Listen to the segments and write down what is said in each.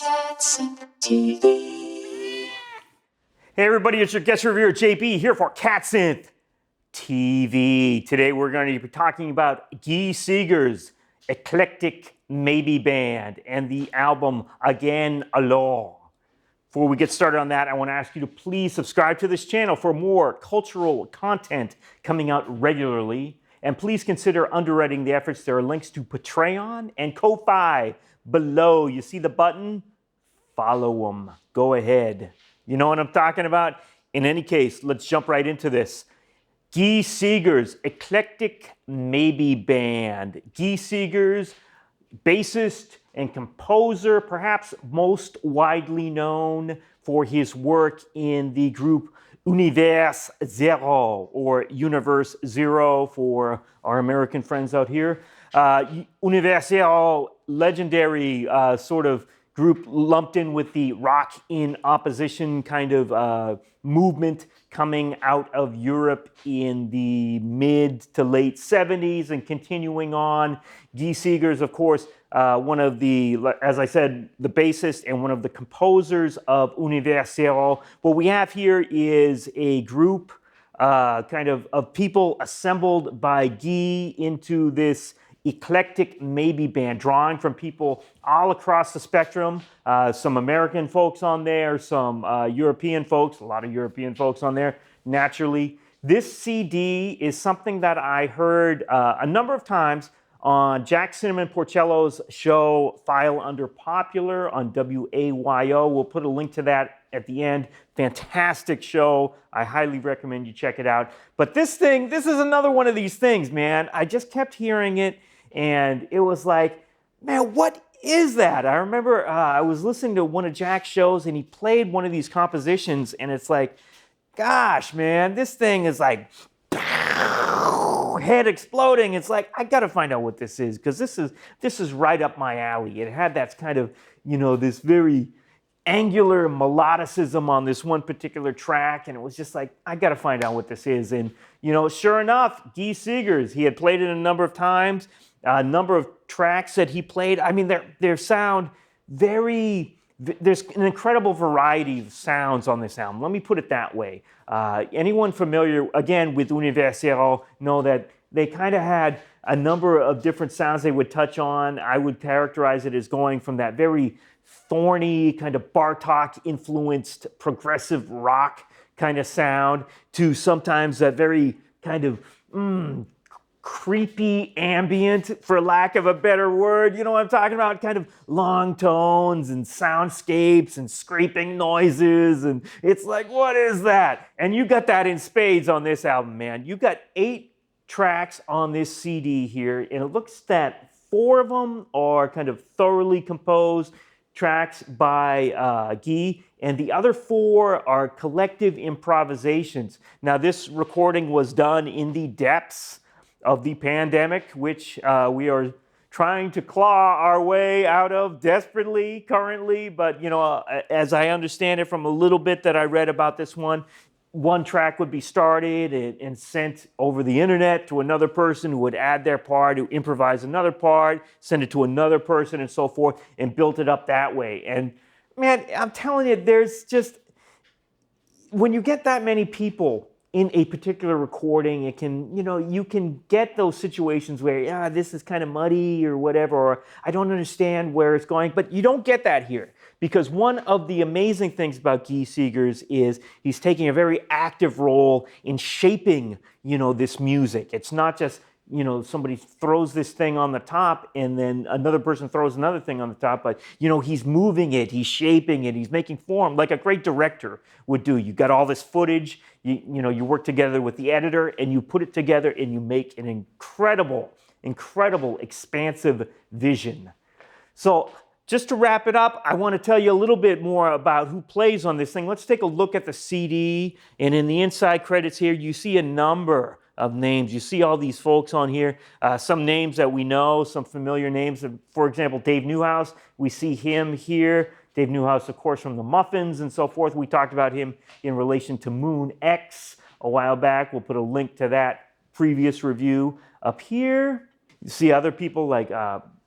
Cats and TV. Hey everybody, it's your guest reviewer JB here for CatSynth TV. Today we're going to be talking about Guy Segers' Eclectic Maybe Band and the album Again Alors. Before we get started on that, I want to ask you to please subscribe to this channel for more cultural content coming out regularly. And please consider underwriting the efforts. There are links to Patreon and Ko-Fi below. You see the button? Follow them. Go ahead. You know what I'm talking about? In any case, let's jump right into this. Guy Segers' Eclectic Maybe Band. Guy Segers, bassist and composer, perhaps most widely known for his work in the group Univers Zero, or Univers Zero for our American friends out here. Univers Zero, legendary sort of group lumped in with the rock in opposition kind of movement coming out of Europe in the mid to late 70s and continuing on. Guy Segers, of course, one of the, as I said, the bassist and one of the composers of Univers Zero. What we have here is a group kind of people assembled by Guy into this Eclectic Maybe Band, drawing from people all across the spectrum. Some American folks on there, some European folks, a lot of European folks on there, naturally. This CD is something that I heard a number of times on Jack Cinnamon Porcello's show, File Under Popular on WAYO. We'll put a link to that at the end. Fantastic show. I highly recommend you check it out. But this is another one of these things, man. I just kept hearing it, and it was like, man, what is that? I remember I was listening to one of Jack's shows, and he played one of these compositions, and it's like, gosh, man, this thing is like head exploding. It's like, I gotta find out what this is, because this is right up my alley. It had that kind of, this very angular melodicism on this one particular track, and it was just like, I gotta find out what this is. And sure enough, Guy Segers, he had played it a number of times, a number of tracks that he played. I mean, their sound there's an incredible variety of sounds on this album. Let me put it that way. Anyone familiar, again, with Univers Zero know that they kind of had a number of different sounds they would touch on. I would characterize it as going from that very thorny, kind of Bartok-influenced progressive rock kind of sound to sometimes that very kind of creepy ambient, for lack of a better word. You know what I'm talking about? Kind of long tones and soundscapes and scraping noises. And it's like, what is that? And you got that in spades on this album, man. You got 8 tracks on this CD here, and it looks that 4 of them are kind of thoroughly composed tracks by Guy, and the other 4 are collective improvisations. Now, this recording was done in the depths of the pandemic, which we are trying to claw our way out of desperately currently. But, as I understand it from a little bit that I read about this one track would be started and sent over the internet to another person who would add their part, who improvise another part, send it to another person and so forth, and built it up that way. And man, I'm telling you, there's just, when you get that many people in a particular recording, it can, you can get those situations where, this is kind of muddy or whatever, or I don't understand where it's going, but you don't get that here. Because one of the amazing things about Guy Segers is he's taking a very active role in shaping, this music. It's not just, somebody throws this thing on the top and then another person throws another thing on the top, but, he's moving it, he's shaping it, he's making form like a great director would do. You got all this footage, you work together with the editor and you put it together and you make an incredible, expansive vision. So, just to wrap it up, I want to tell you a little bit more about who plays on this thing. Let's take a look at the CD, and in the inside credits here, you see a number of names. You see all these folks on here, some names that we know, some familiar names. For example, Dave Newhouse, we see him here. Dave Newhouse, of course, from the Muffins and so forth. We talked about him in relation to Moon X a while back. We'll put a link to that previous review up here. You see other people like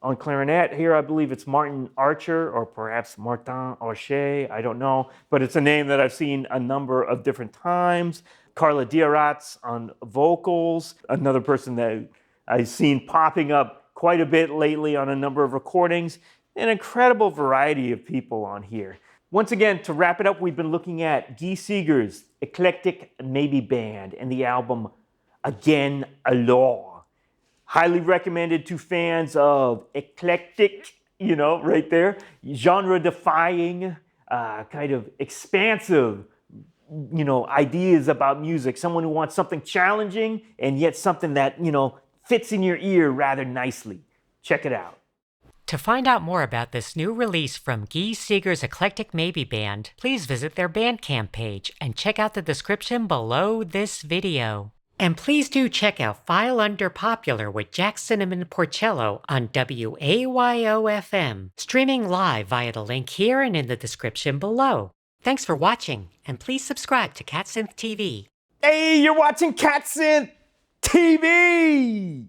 On clarinet here, I believe it's Martin Archer or perhaps Martin Archer, I don't know, but it's a name that I've seen a number of different times. Carla Diaratz on vocals, another person that I've seen popping up quite a bit lately on a number of recordings. An incredible variety of people on here. Once again, to wrap it up, we've been looking at Guy Segers' Eclectic Maybe Band and the album Again Alors. Highly recommended to fans of eclectic, right there, genre-defying, kind of expansive, ideas about music. Someone who wants something challenging and yet something that, fits in your ear rather nicely. Check it out. To find out more about this new release from Guy Segers' Eclectic Maybe Band, please visit their Bandcamp page and check out the description below this video. And please do check out File Under Popular with Jack Cinnamon Porcello on WAYO-FM, streaming live via the link here and in the description below. Thanks for watching, and please subscribe to CatSynth TV. Hey, you're watching CatSynth TV!